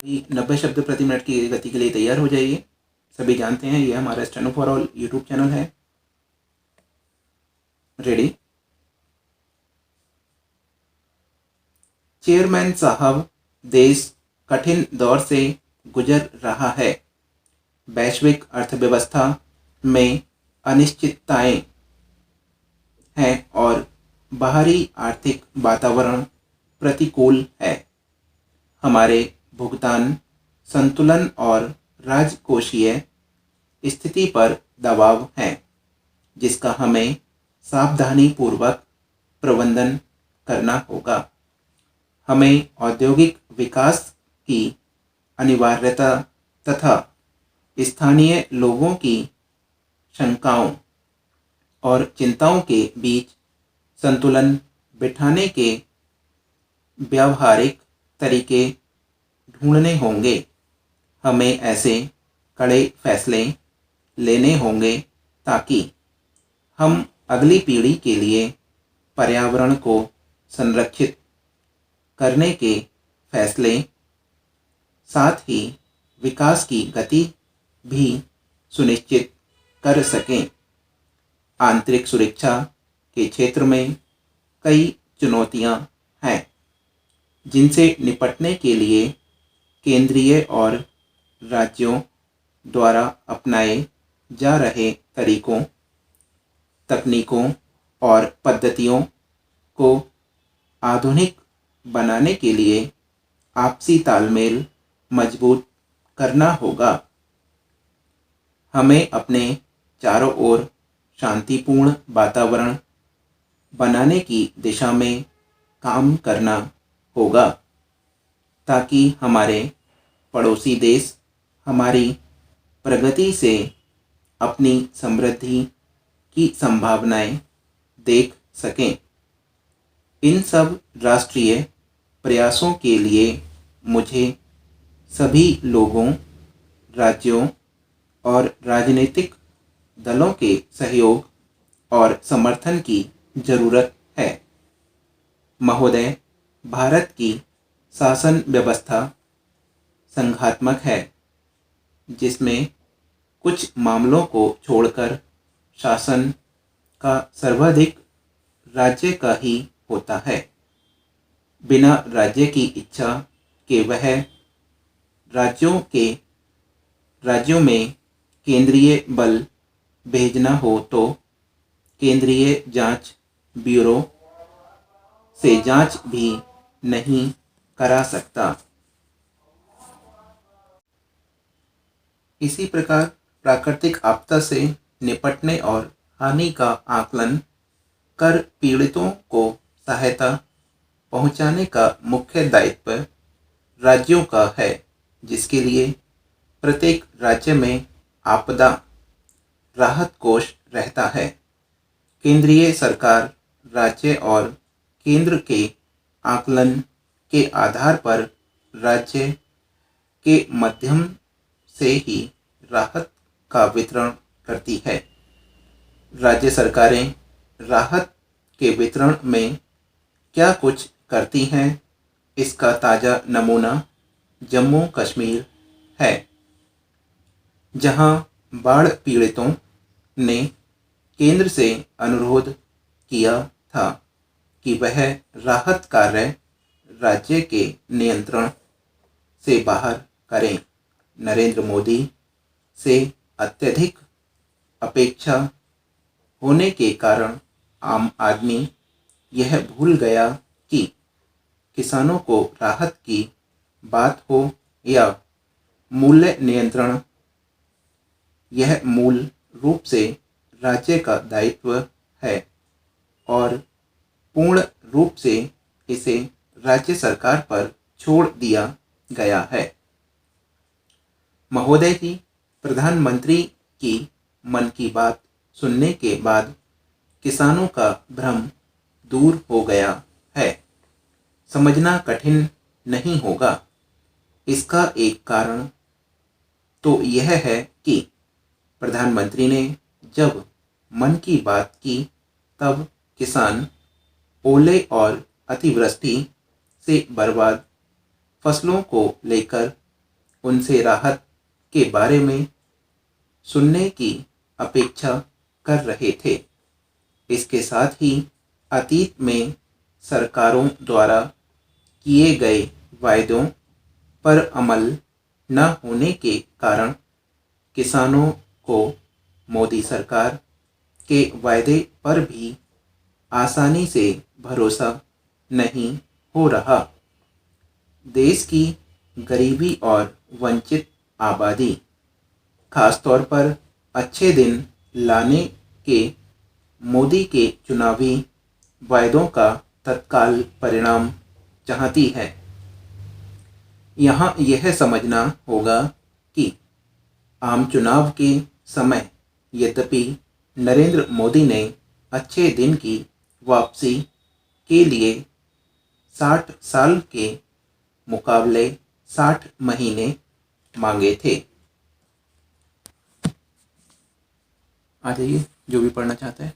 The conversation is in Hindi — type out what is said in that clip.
90 शब्द प्रति मिनट की गति के लिए तैयार हो जाइए। सभी जानते हैं ये हमारा steno for all YouTube channel है। रेडी। चेयरमैन साहब, देश कठिन दौर से गुजर रहा है। वैश्विक अर्थव्यवस्था में अनिश्चितताएं हैं और बाहरी आर्थिक वातावरण प्रतिकूल है। हमारे भुगतान संतुलन और राजकोषीय स्थिति पर दबाव है, जिसका हमें सावधानीपूर्वक प्रबंधन करना होगा। हमें औद्योगिक विकास की अनिवार्यता तथा स्थानीय लोगों की शंकाओं और चिंताओं के बीच संतुलन बिठाने के व्यावहारिक तरीके ढूंढने होंगे। हमें ऐसे कड़े फैसले लेने होंगे ताकि हम अगली पीढ़ी के लिए पर्यावरण को संरक्षित करने के फैसले, साथ ही विकास की गति भी सुनिश्चित कर सकें। आंतरिक सुरक्षा के क्षेत्र में कई चुनौतियां हैं, जिनसे निपटने के लिए केंद्रीय और राज्यों द्वारा अपनाए जा रहे तरीकों, तकनीकों और पद्धतियों को आधुनिक बनाने के लिए आपसी तालमेल मजबूत करना होगा। हमें अपने चारों ओर शांतिपूर्ण वातावरण बनाने की दिशा में काम करना होगा, ताकि हमारे पड़ोसी देश हमारी प्रगति से अपनी समृद्धि की संभावनाएं देख सकें। इन सब राष्ट्रीय प्रयासों के लिए मुझे सभी लोगों, राज्यों और राजनीतिक दलों के सहयोग और समर्थन की जरूरत है। महोदय, भारत की शासन व्यवस्था संघात्मक है, जिसमें कुछ मामलों को छोड़कर शासन का सर्वाधिक राज्य का ही होता है। बिना राज्य की इच्छा के वह राज्यों में केंद्रीय बल भेजना हो तो केंद्रीय जांच ब्यूरो से जांच भी नहीं करा सकता। इसी प्रकार प्राकृतिक आपदा से निपटने और हानि का आकलन कर पीड़ितों को सहायता पहुंचाने का मुख्य दायित्व राज्यों का है, जिसके लिए प्रत्येक राज्य में आपदा राहत कोष रहता है। केंद्रीय सरकार राज्य और केंद्र के आकलन के आधार पर राज्य के माध्यम से ही राहत का वितरण करती है। राज्य सरकारें राहत के वितरण में क्या कुछ करती हैं, इसका ताज़ा नमूना जम्मू कश्मीर है, जहां बाढ़ पीड़ितों ने केंद्र से अनुरोध किया था कि वह राहत कार्य राज्य के नियंत्रण से बाहर करें। नरेंद्र मोदी से अत्यधिक अपेक्षा होने के कारण आम आदमी यह भूल गया कि किसानों को राहत की बात हो या मूल्य नियंत्रण, यह मूल रूप से राज्य का दायित्व है और पूर्ण रूप से इसे राज्य सरकार पर छोड़ दिया गया है। महोदय जी, प्रधानमंत्री की मन की बात सुनने के बाद किसानों का भ्रम दूर हो गया है। समझना कठिन नहीं होगा। इसका एक कारण तो यह है कि प्रधानमंत्री ने जब मन की बात की तब किसान ओले और अतिवृष्टि से बर्बाद फसलों को लेकर उनसे राहत के बारे में सुनने की अपेक्षा कर रहे थे। इसके साथ ही अतीत में सरकारों द्वारा किए गए वायदों पर अमल न होने के कारण किसानों को मोदी सरकार के वायदे पर भी आसानी से भरोसा नहीं हो रहा। देश की गरीबी और वंचित आबादी, खासतौर पर अच्छे दिन लाने के मोदी के चुनावी वायदों का तत्काल परिणाम चाहती है। यहाँ यह समझना होगा कि आम चुनाव के समय यद्यपि नरेंद्र मोदी ने अच्छे दिन की वापसी के लिए 60 साल के मुकाबले 60 महीने मांगे थे। आ जाइए जो भी पढ़ना चाहता है।